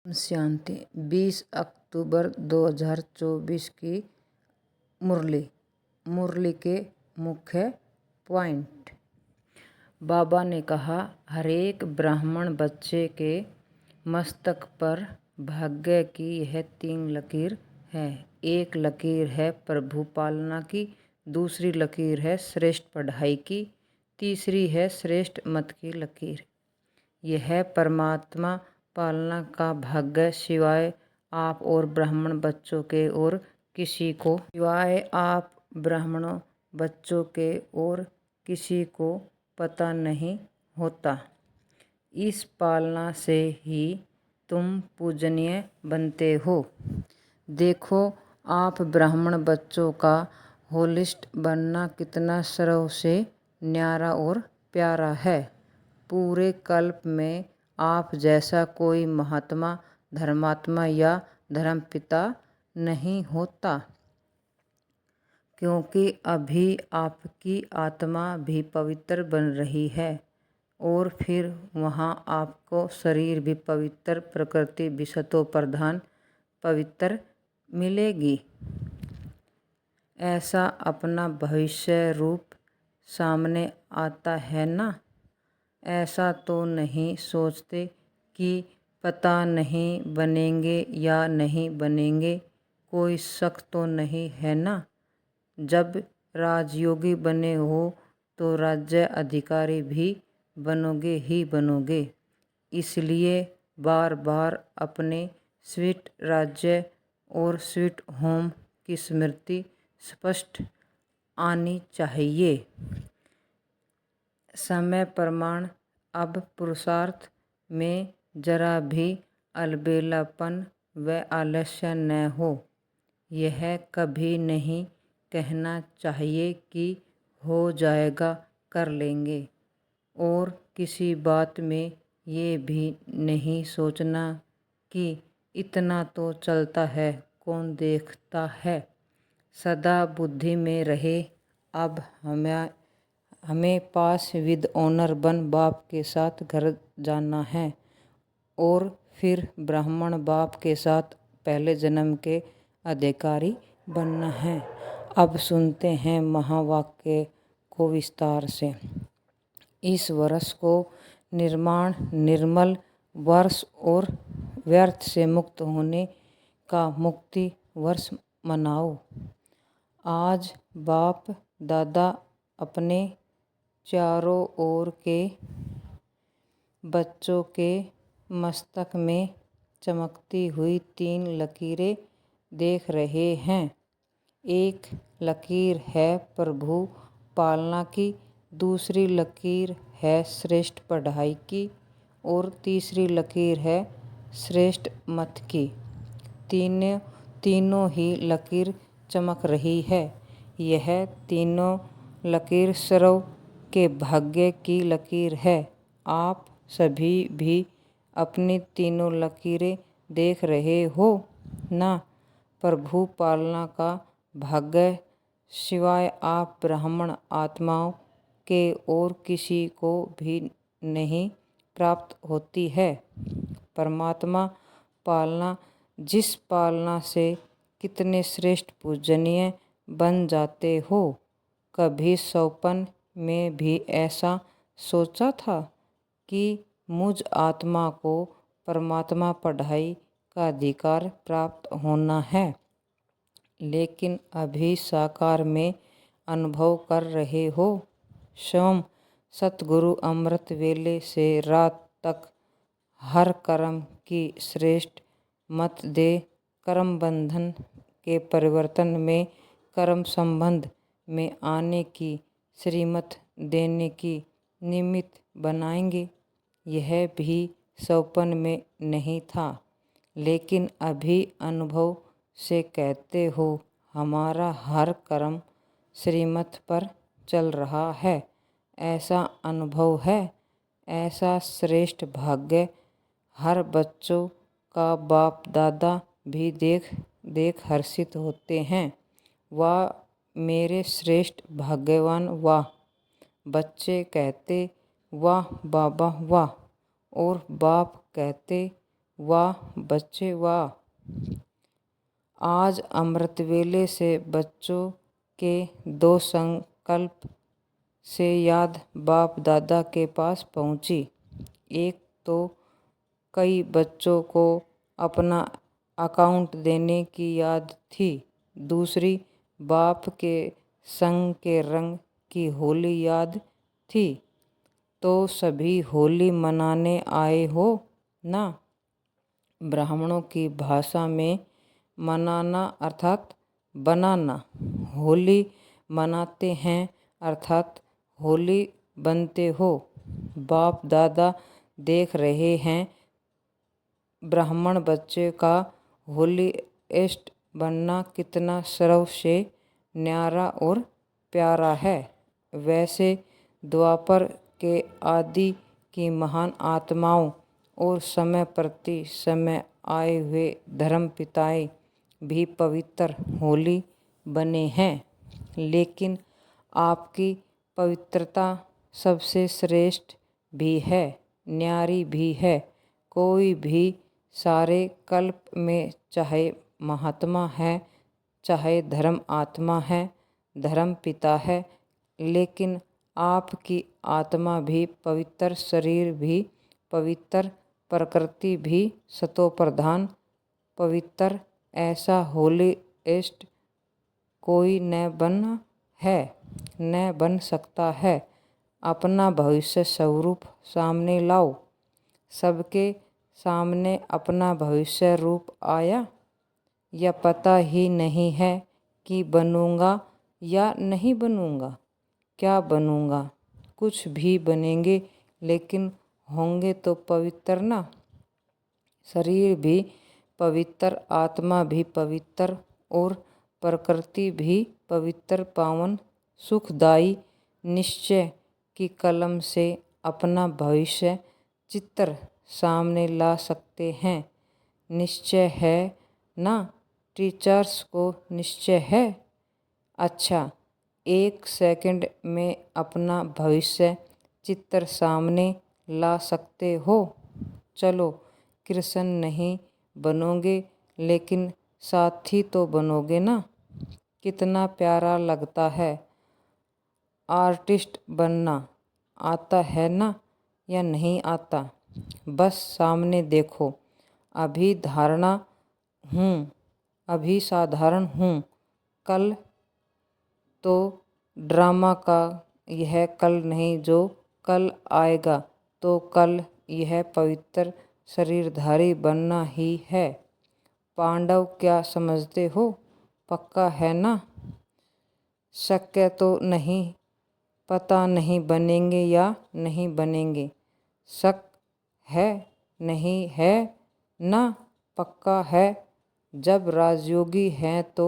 शांति। 20 अक्टूबर 2024 की मुरली के मुख्य पॉइंट। बाबा ने कहा, हरेक ब्राह्मण बच्चे के मस्तक पर भाग्य की यह 3 लकीर है। एक लकीर है प्रभु पालना की, दूसरी लकीर है श्रेष्ठ पढ़ाई की, तीसरी है श्रेष्ठ मत की लकीर। यह परमात्मा पालना का भाग्य सिवाय आप और ब्राह्मण बच्चों के और किसी को पता नहीं होता। इस पालना से ही तुम पूजनीय बनते हो। देखो, आप ब्राह्मण बच्चों का होलिस्ट बनना कितना सरव से न्यारा और प्यारा है। पूरे कल्प में आप जैसा कोई महात्मा, धर्मात्मा या धर्मपिता नहीं होता, क्योंकि अभी आपकी आत्मा भी पवित्र बन रही है और फिर वहाँ आपको शरीर भी पवित्र, प्रकृति भी सतो प्रधान पवित्र मिलेगी। ऐसा अपना भविष्य रूप सामने आता है ना। ऐसा तो नहीं सोचते कि पता नहीं बनेंगे या नहीं बनेंगे। कोई शक तो नहीं है ना। जब राजयोगी बने हो तो राज्य अधिकारी भी बनोगे ही बनोगे। इसलिए बार बार अपने स्वीट राज्य और स्वीट होम की स्मृति स्पष्ट आनी चाहिए। समय प्रमाण। अब पुरुषार्थ में जरा भी अलबेलापन व आलस्य न हो। यह कभी नहीं कहना चाहिए कि हो जाएगा, कर लेंगे, और किसी बात में ये भी नहीं सोचना कि इतना तो चलता है, कौन देखता है। सदा बुद्धि में रहे, अब हमें पास विद ऑनर बन बाप के साथ घर जाना है और फिर ब्राह्मण बाप के साथ पहले जन्म के अधिकारी बनना है। अब सुनते हैं महावाक्य को विस्तार से। इस वर्ष को निर्माण, निर्मल वर्ष और व्यर्थ से मुक्त होने का मुक्ति वर्ष मनाओ। आज बाप दादा अपने चारों ओर के बच्चों के मस्तक में चमकती हुई 3 लकीरें देख रहे हैं। एक लकीर है प्रभु पालना की, दूसरी लकीर है श्रेष्ठ पढ़ाई की और तीसरी लकीर है श्रेष्ठ मत की। तीनों ही लकीर चमक रही है। यह तीनों लकीर सर्व के भाग्य की लकीर है। आप सभी भी अपनी तीनों लकीरें देख रहे हो ना। प्रभु पालना का भाग्य सिवाय आप ब्राह्मण आत्माओं के और किसी को भी नहीं प्राप्त होती है। परमात्मा पालना, जिस पालना से कितने श्रेष्ठ पूजनीय बन जाते हो। कभी सौपन में भी ऐसा सोचा था कि मुझ आत्मा को परमात्मा पढ़ाई का अधिकार प्राप्त होना है, लेकिन अभी साकार में अनुभव कर रहे हो। स्वयं सतगुरु अमृत वेले से रात तक हर कर्म की श्रेष्ठ मत दे कर्म बंधन के परिवर्तन में कर्म संबंध में आने की श्रीमत देने की निमित्त बनाएंगे। यह भी सौपन में नहीं था, लेकिन अभी अनुभव से कहते हो हमारा हर कर्म श्रीमत पर चल रहा है। ऐसा अनुभव है। ऐसा श्रेष्ठ भाग्य हर बच्चों का बाप दादा भी देख हर्षित होते हैं। वाह मेरे श्रेष्ठ भाग्यवान, वाह। बच्चे कहते वाह बाबा वाह, और बाप कहते वाह बच्चे वाह। आज अमृत वेले से बच्चों के 2 संकल्प से याद बाप दादा के पास पहुंची। एक तो कई बच्चों को अपना अकाउंट देने की याद थी, दूसरी बाप के संग के रंग की होली याद थी। तो सभी होली मनाने आए हो ना। ब्राह्मणों की भाषा में मनाना अर्थात बनाना, होली मनाते हैं अर्थात होली बनते हो। बाप दादा देख रहे हैं ब्राह्मण बच्चे का होलीइस्ट बनना कितना सर्व से न्यारा और प्यारा है। वैसे द्वापर के आदि की महान आत्माओं और समय प्रति समय आए हुए धर्म पिताएं भी पवित्र होली बने हैं, लेकिन आपकी पवित्रता सबसे श्रेष्ठ भी है, न्यारी भी है। कोई भी सारे कल्प में चाहे महात्मा है, चाहे धर्म आत्मा है, धर्म पिता है, लेकिन आपकी आत्मा भी पवित्र, शरीर भी पवित्र, प्रकृति भी सतोप्रधान पवित्र। ऐसा होलीइस्ट कोई न बना है, न बन सकता है। अपना भविष्य स्वरूप सामने लाओ। सबके सामने अपना भविष्य रूप आया, या पता ही नहीं है कि बनूंगा या नहीं बनूंगा। क्या बनूंगा? कुछ भी बनेंगे, लेकिन होंगे तो पवित्र ना। शरीर भी पवित्र, आत्मा भी पवित्र और प्रकृति भी पवित्र, पावन, सुखदायी निश्चय की कलम से अपना भविष्य चित्र सामने ला सकते हैं। निश्चय है ना? टीचर्स को निश्चय है। अच्छा, 1 सेकंड में अपना भविष्य चित्र सामने ला सकते हो। चलो, कृष्ण नहीं बनोगे, लेकिन साथी तो बनोगे ना। कितना प्यारा लगता है। आर्टिस्ट बनना आता है ना, या नहीं आता? बस सामने देखो। अभी साधारण हूँ, कल तो ड्रामा का यह कल नहीं जो कल आएगा, तो कल यह पवित्र शरीरधारी बनना ही है। पांडव क्या समझते हो? पक्का है ना? शक्य तो नहीं, पता नहीं बनेंगे या नहीं बनेंगे। शक है, नहीं है ना? पक्का है। जब राजयोगी हैं तो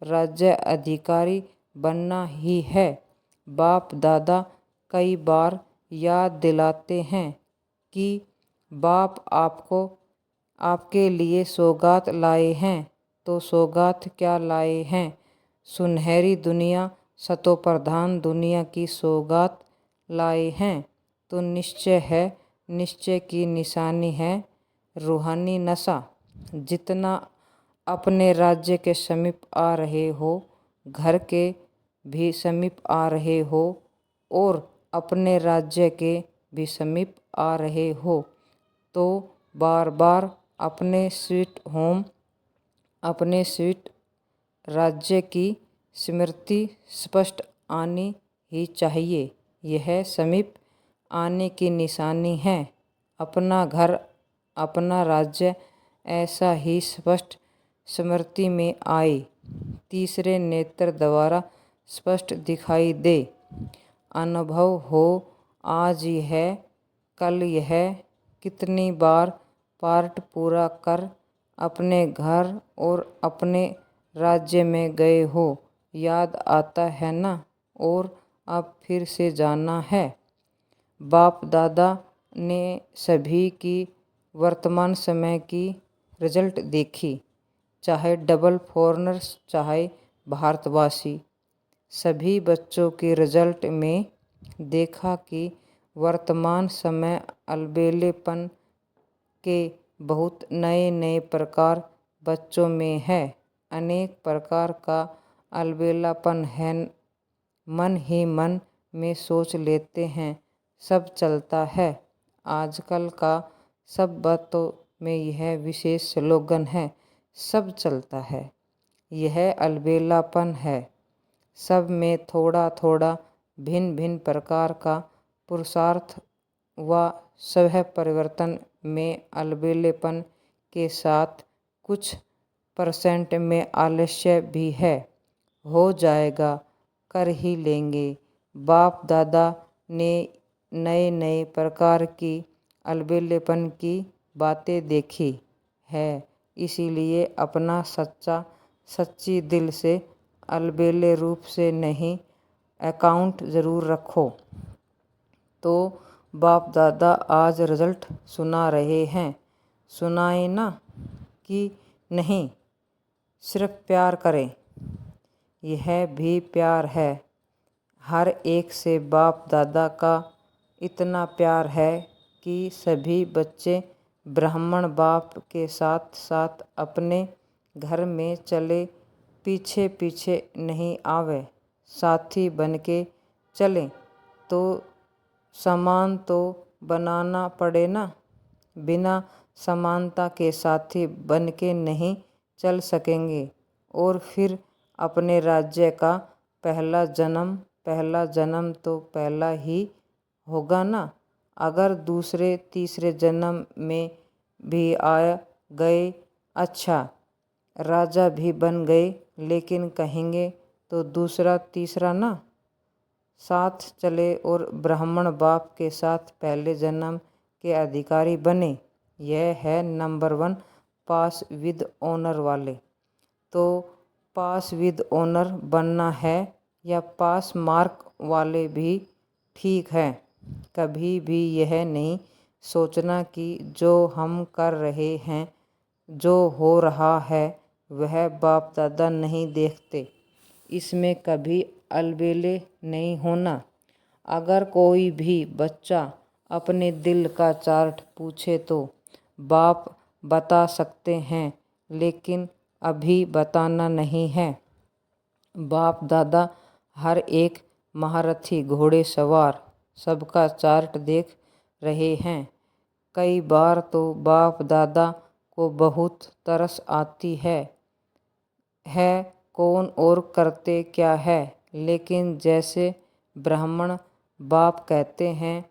राज्य अधिकारी बनना ही है। बाप दादा कई बार याद दिलाते हैं कि बाप आपके लिए सौगात लाए हैं। तो सौगात क्या लाए हैं? सुनहरी दुनिया, सतोप्रधान दुनिया की सौगात लाए हैं। तो निश्चय है, निश्चय की निशानी है रूहानी नशा। जितना अपने राज्य के समीप आ रहे हो, घर के भी समीप आ रहे हो, और अपने राज्य के भी समीप आ रहे हो, तो बार बार अपने स्वीट होम, अपने स्वीट राज्य की स्मृति स्पष्ट आनी ही चाहिए। यह समीप आने की निशानी है। अपना घर, अपना राज्य ऐसा ही स्पष्ट स्मृति में आए, तीसरे नेत्र द्वारा स्पष्ट दिखाई दे, अनुभव हो। आज यह, कल यह। कितनी बार पार्ट पूरा कर अपने घर और अपने राज्य में गए हो, याद आता है ना? और अब फिर से जाना है। बाप दादा ने सभी की वर्तमान समय की रिजल्ट देखी, चाहे डबल फॉरेनर्स, चाहे भारतवासी। सभी बच्चों के रिजल्ट में देखा कि वर्तमान समय अलबेलेपन के बहुत नए नए प्रकार बच्चों में है। अनेक प्रकार का अलबेलापन है। मन ही मन में सोच लेते हैं सब चलता है। आजकल का सब बातों में यह विशेष स्लोगन है, सब चलता है। यह अलबेलापन है। सब में थोड़ा थोड़ा भिन्न भिन्न प्रकार का पुरुषार्थ व स्वभाव परिवर्तन में अलबेलेपन के साथ कुछ % में आलस्य भी है। हो जाएगा, कर ही लेंगे। बाप दादा ने नए नए प्रकार की अलबेलेपन की बातें देखी है, इसीलिए अपना सच्ची दिल से अलबेले रूप से नहीं अकाउंट ज़रूर रखो। तो बाप दादा आज रिजल्ट सुना रहे हैं, सुनाए ना कि नहीं, सिर्फ प्यार करें। यह भी प्यार है। हर एक से बाप दादा का इतना प्यार है कि सभी बच्चे ब्राह्मण बाप के साथ साथ अपने घर में चले, पीछे पीछे नहीं आवे, साथी बनके चलें। तो समान तो बनाना पड़े ना। बिना समानता के साथी बनके नहीं चल सकेंगे। और फिर अपने राज्य का पहला जन्म तो पहला ही होगा ना। अगर दूसरे तीसरे जन्म में भी आ गए, अच्छा राजा भी बन गए, लेकिन कहेंगे तो दूसरा तीसरा ना। साथ चले और ब्राह्मण बाप के साथ पहले जन्म के अधिकारी बने। यह है नंबर 1 पास विद ऑनर वाले। तो पास विद ऑनर बनना है या पास मार्क वाले भी ठीक है। कभी भी यह नहीं सोचना कि जो हम कर रहे हैं, जो हो रहा है, वह बाप दादा नहीं देखते। इसमें कभी अलबेले नहीं होना। अगर कोई भी बच्चा अपने दिल का चार्ट पूछे तो बाप बता सकते हैं, लेकिन अभी बताना नहीं है। बाप दादा हर एक महारथी घोड़े सवार सबका चार्ट देख रहे हैं। कई बार तो बाप दादा को बहुत तरस आती है कौन और करते क्या है। लेकिन जैसे ब्राह्मण बाप कहते हैं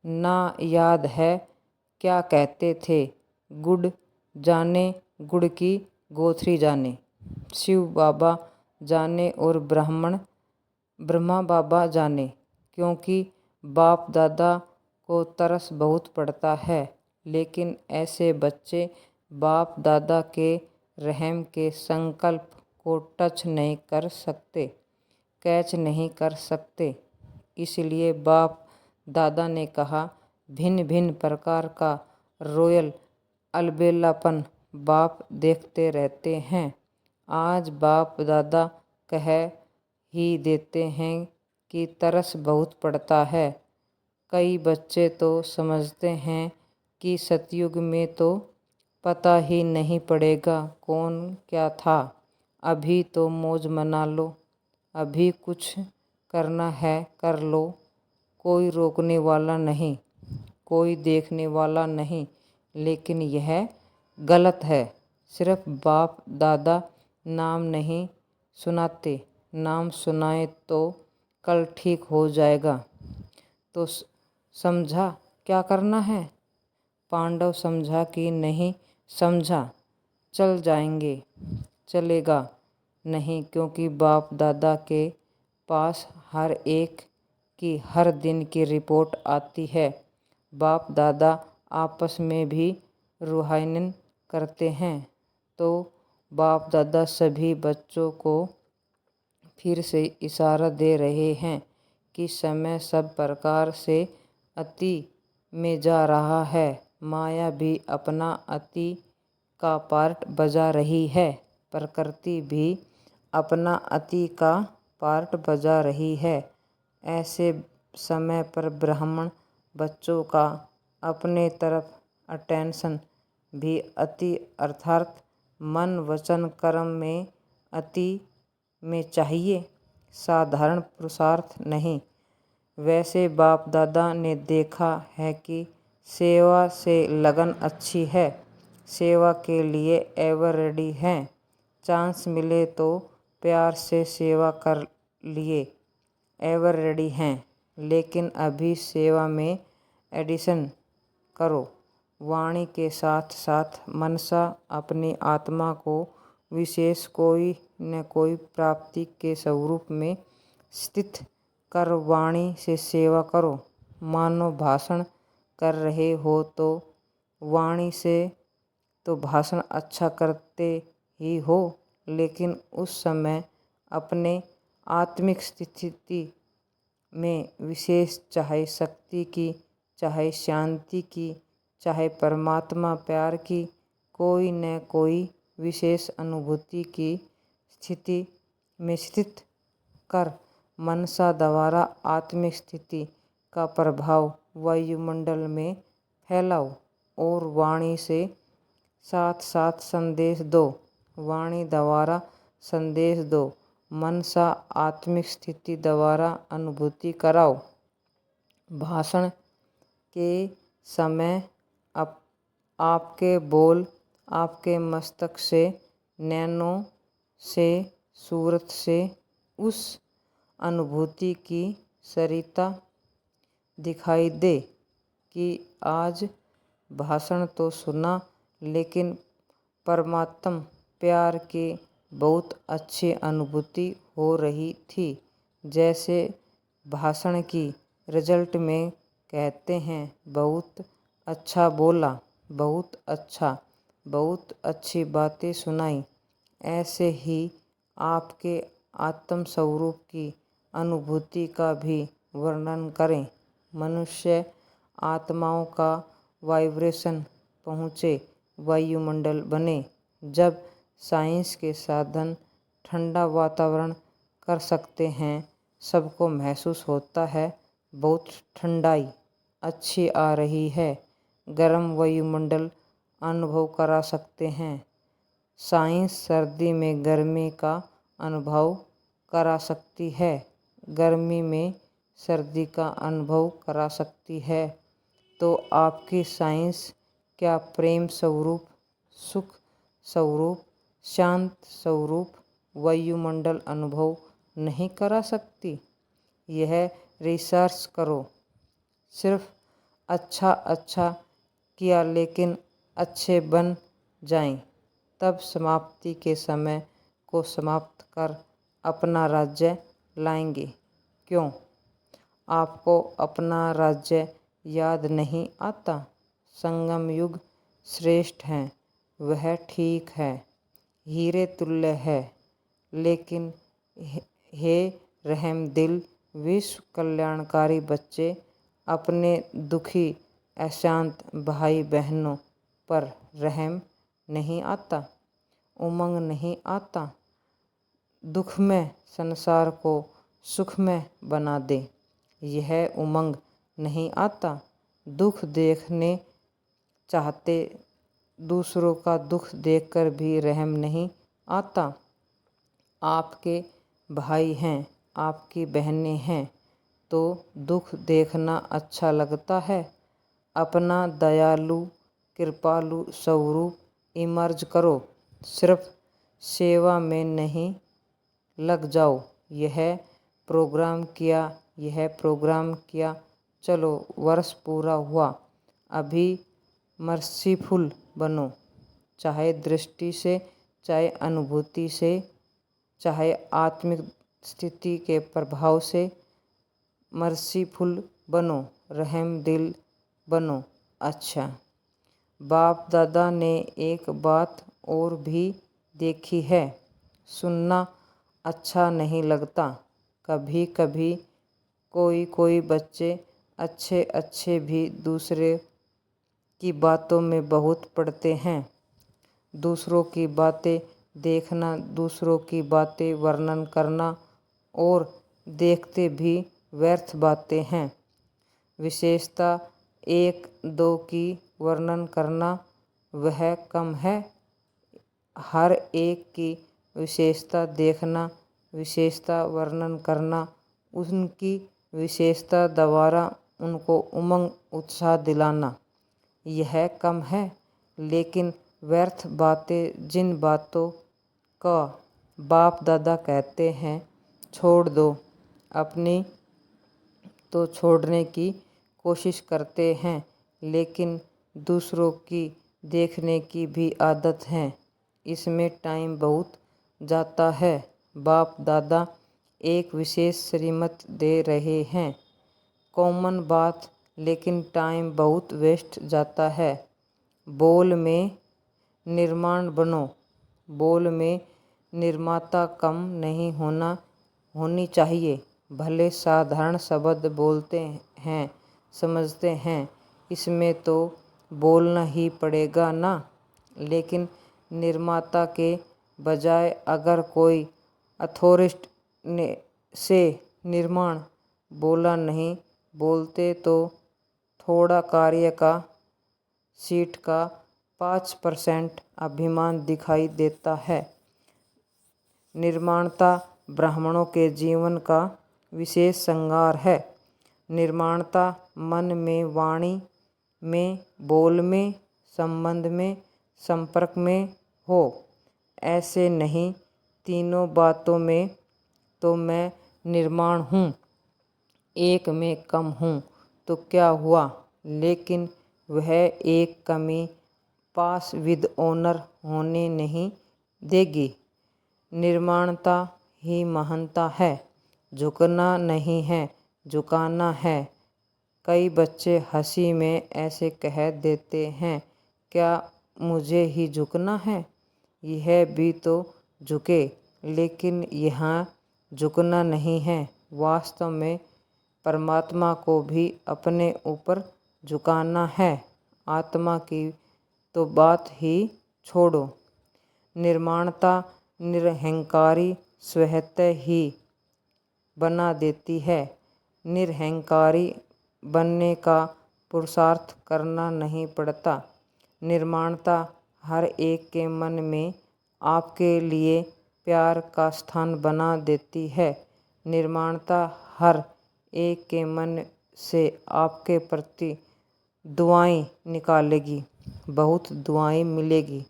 ना, याद है क्या कहते थे, गुड़ जाने गुड़ की गोथरी जाने, शिव बाबा जाने और ब्रह्मा बाबा जाने। क्योंकि बाप दादा को तरस बहुत पड़ता है, लेकिन ऐसे बच्चे बाप दादा के रहम के संकल्प को टच नहीं कर सकते, कैच नहीं कर सकते। इसलिए बाप दादा ने कहा, भिन्न भिन्न प्रकार का रॉयल अलबेलापन बाप देखते रहते हैं। आज बाप दादा कह ही देते हैं कि तरस बहुत पड़ता है। कई बच्चे तो समझते हैं कि सतयुग में तो पता ही नहीं पड़ेगा कौन क्या था। अभी तो मौज मना लो, अभी कुछ करना है कर लो, कोई रोकने वाला नहीं, कोई देखने वाला नहीं। लेकिन यह गलत है। सिर्फ बाप दादा नाम नहीं सुनाते, नाम सुनाए तो कल ठीक हो जाएगा। तो समझा क्या करना है। पांडव समझा कि नहीं समझा। चल जाएंगे, चलेगा नहीं, क्योंकि बाप दादा के पास हर एक की हर दिन की रिपोर्ट आती है। बाप दादा आपस में भी रूहानी करते हैं। तो बाप दादा सभी बच्चों को फिर से इशारा दे रहे हैं कि समय सब प्रकार से अति में जा रहा है। माया भी अपना अति का पार्ट बजा रही है, प्रकृति भी अपना अति का पार्ट बजा रही है। ऐसे समय पर ब्राह्मण बच्चों का अपने तरफ अटेंशन भी अति अर्थात मन वचन कर्म में अति में चाहिए, साधारण पुरुषार्थ नहीं। वैसे बाप दादा ने देखा है कि सेवा से लगन अच्छी है, सेवा के लिए एवर रेडी हैं, चांस मिले तो प्यार से सेवा कर लिए एवर रेडी हैं। लेकिन अभी सेवा में एडिशन करो, वाणी के साथ साथ मनसा अपनी आत्मा को विशेष कोई न कोई प्राप्ति के स्वरूप में स्थित कर वाणी से सेवा करो। मानो भाषण कर रहे हो तो वाणी से तो भाषण अच्छा करते ही हो, लेकिन उस समय अपने आत्मिक स्थिति में विशेष, चाहे शक्ति की, चाहे शांति की, चाहे परमात्मा प्यार की, कोई न कोई विशेष अनुभूति की स्थिति में स्थित कर मनसा द्वारा आत्मिक स्थिति का प्रभाव वायुमंडल में फैलाओ और वाणी से साथ साथ संदेश दो। वाणी द्वारा संदेश दो, मनसा आत्मिक स्थिति द्वारा अनुभूति कराओ। भाषण के समय आपके बोल आपके मस्तक से, नैनों से, सूरत से उस अनुभूति की सरिता दिखाई दे कि आज भाषण तो सुना, लेकिन परमात्म प्यार की बहुत अच्छी अनुभूति हो रही थी। जैसे भाषण की रिजल्ट में कहते हैं, बहुत अच्छा बोला, बहुत अच्छा, बहुत अच्छी बातें सुनाई। ऐसे ही आपके आत्म स्वरूप की अनुभूति का भी वर्णन करें। मनुष्य आत्माओं का वाइब्रेशन पहुँचे, वायुमंडल बने। जब साइंस के साधन ठंडा वातावरण कर सकते हैं, सबको महसूस होता है बहुत ठंडाई अच्छी आ रही है, गर्म वायुमंडल अनुभव करा सकते हैं। साइंस सर्दी में गर्मी का अनुभव करा सकती है, गर्मी में सर्दी का अनुभव करा सकती है। तो आपकी साइंस क्या प्रेम स्वरूप, सुख स्वरूप, शांत स्वरूप वायुमंडल अनुभव नहीं करा सकती? यह रिसर्च करो। सिर्फ अच्छा अच्छा किया, लेकिन अच्छे बन जाएं, तब समाप्ति के समय को समाप्त कर अपना राज्य लाएंगे। क्यों आपको अपना राज्य याद नहीं आता? संगम युग श्रेष्ठ है, वह ठीक है, हीरे तुल्य है, लेकिन हे रहम दिल विश्व कल्याणकारी बच्चे, अपने दुखी अशांत भाई बहनों पर रहम नहीं आता, उमंग नहीं आता? दुखमय संसार को सुखमय बना दे, यह उमंग नहीं आता? दुख देखने चाहते, दूसरों का दुख देखकर भी रहम नहीं आता? आपके भाई हैं, आपकी बहनें हैं, तो दुख देखना अच्छा लगता है? अपना दयालु कृपालु स्वरूप इमर्ज करो, सिर्फ सेवा में नहीं लग जाओ। यह प्रोग्राम किया, यह प्रोग्राम किया, चलो वर्ष पूरा हुआ, अभी मर्सीफुल बनो, चाहे दृष्टि से, चाहे अनुभूति से, चाहे आत्मिक स्थिति के प्रभाव से। मर्सीफुल बनो, रहम दिल बनो। अच्छा, बाप दादा ने एक बात और भी देखी है, सुनना अच्छा नहीं लगता। कभी कभी कोई कोई बच्चे अच्छे अच्छे भी दूसरे की बातों में बहुत पड़ते हैं। दूसरों की बातें देखना, दूसरों की बातें वर्णन करना और देखते भी व्यर्थ बातें हैं। विशेषता एक दो की वर्णन करना वह कम है। हर एक की विशेषता देखना, विशेषता वर्णन करना, उनकी विशेषता द्वारा उनको उमंग उत्साह दिलाना, यह कम है। लेकिन व्यर्थ बातें, जिन बातों का बाप दादा कहते हैं छोड़ दो, अपनी तो छोड़ने की कोशिश करते हैं, लेकिन दूसरों की देखने की भी आदत है। इसमें टाइम बहुत जाता है। बाप दादा एक विशेष श्रीमत दे रहे हैं, कॉमन बात, लेकिन टाइम बहुत वेस्ट जाता है। बोल में निर्माण बनो। बोल में निर्माता कम नहीं होनी चाहिए। भले साधारण शब्द बोलते हैं, समझते हैं, इसमें तो बोलना ही पड़ेगा ना। लेकिन निर्माता के बजाय अगर कोई अथॉरिस्ट से निर्माण बोला नहीं बोलते तो थोड़ा कार्य का सीट का 5% अभिमान दिखाई देता है। निर्माणता ब्राह्मणों के जीवन का विशेष श्रृंगार है। निर्माणता मन में, वाणी में, बोल में, संबंध में, संपर्क में हो। ऐसे नहीं तीनों बातों में तो मैं निर्माण हूँ, एक में कम हूँ तो क्या हुआ। लेकिन वह एक कमी पास विद ऑनर होने नहीं देगी। निर्माणता ही महानता है। झुकना नहीं है, झुकाना है। कई बच्चे हंसी में ऐसे कह देते हैं, क्या मुझे ही झुकना है, यह भी तो झुके। लेकिन यहाँ झुकना नहीं है, वास्तव में परमात्मा को भी अपने ऊपर झुकाना है। आत्मा की तो बात ही छोड़ो। निर्माणता निरहंकारी स्वतः ही बना देती है। निरहंकारी बनने का पुरुषार्थ करना नहीं पड़ता। निर्माणता हर एक के मन में आपके लिए प्यार का स्थान बना देती है। निर्माणता हर एक के मन से आपके प्रति दुआएं निकालेगी, बहुत दुआएं मिलेगी।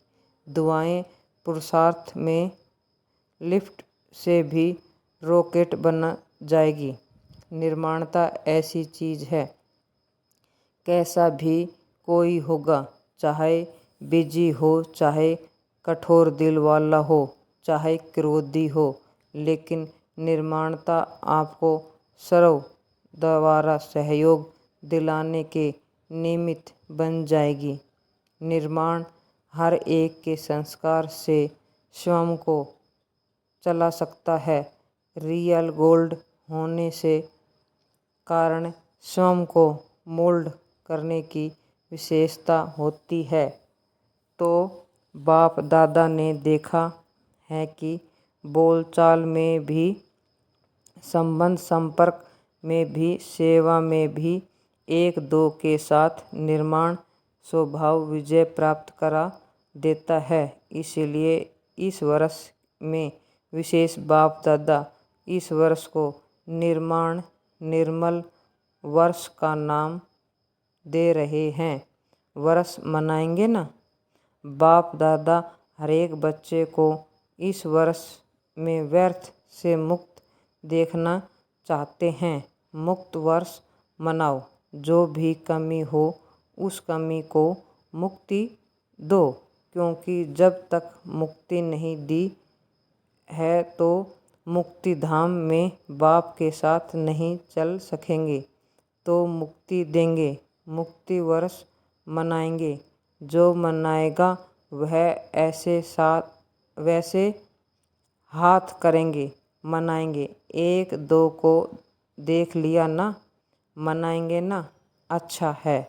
दुआएं पुरुषार्थ में लिफ्ट से भी रॉकेट बन जाएगी। निर्माणता ऐसी चीज़ है, कैसा भी कोई होगा, चाहे बिजी हो, चाहे कठोर दिल वाला हो, चाहे क्रोधी हो, लेकिन निर्माणता आपको सर्व द्वारा सहयोग दिलाने के निमित्त बन जाएगी। निर्माण हर एक के संस्कार से स्वयं को चला सकता है। रियल गोल्ड होने से कारण स्वयं को मोल्ड करने की विशेषता होती है। तो बाप दादा ने देखा है कि बोलचाल में भी, संबंध संपर्क में भी, सेवा में भी एक दो के साथ निर्माण स्वभाव विजय प्राप्त करा देता है। इसलिए इस वर्ष में विशेष बाप दादा इस वर्ष को निर्माण निर्मल वर्ष का नाम दे रहे हैं। वर्ष मनाएंगे ना। बाप दादा हरेक बच्चे को इस वर्ष में व्यर्थ से मुक्त देखना चाहते हैं। मुक्त वर्ष मनाओ। जो भी कमी हो उस कमी को मुक्ति दो, क्योंकि जब तक मुक्ति नहीं दी है तो मुक्ति धाम में बाप के साथ नहीं चल सकेंगे। तो मुक्ति देंगे, मुक्ति वर्ष मनाएंगे। जो मनाएगा वह वैसे हाथ करेंगे, मनाएंगे। एक दो को देख लिया ना, मनाएंगे ना, अच्छा है।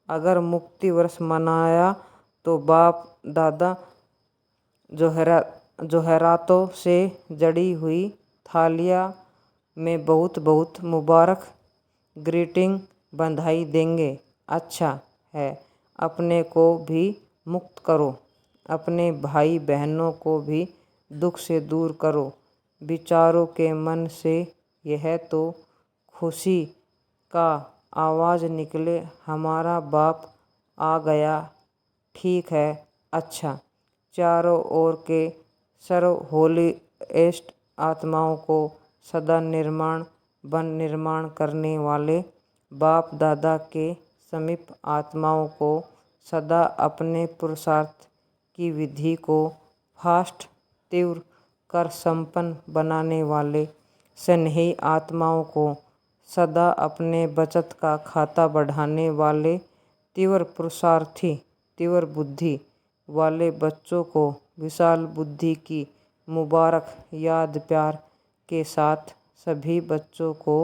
अगर मुक्ति वर्ष मनाया तो बाप दादा जोहरातों से जड़ी हुई थालियाँ में बहुत बहुत मुबारक ग्रीटिंग बधाई देंगे। अच्छा है, अपने को भी मुक्त करो। अपने भाई बहनों को भी दुख से दूर करो। विचारों के मन से यह तो खुशी का आवाज़ निकले, हमारा बाप आ गया। ठीक है, अच्छा। चारों ओर के सर्व होलीएस्ट आत्माओं को सदा निर्माण वन निर्माण करने वाले बाप दादा के समीप आत्माओं को सदा अपने पुरुषार्थ की विधि को फास्ट तीव्र कर संपन्न बनाने वाले स्नेही आत्माओं को सदा अपने बचत का खाता बढ़ाने वाले तीव्र पुरुषार्थी तीव्र बुद्धि वाले बच्चों को विशाल बुद्धि की मुबारक याद प्यार के साथ सभी बच्चों को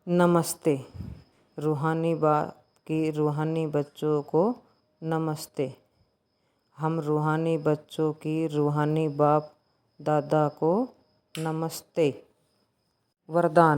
नमस्ते। रूहानी बाप की रूहानी बच्चों को नमस्ते। हम रूहानी बच्चों की रूहानी बाप दादा को नमस्ते। वरदान।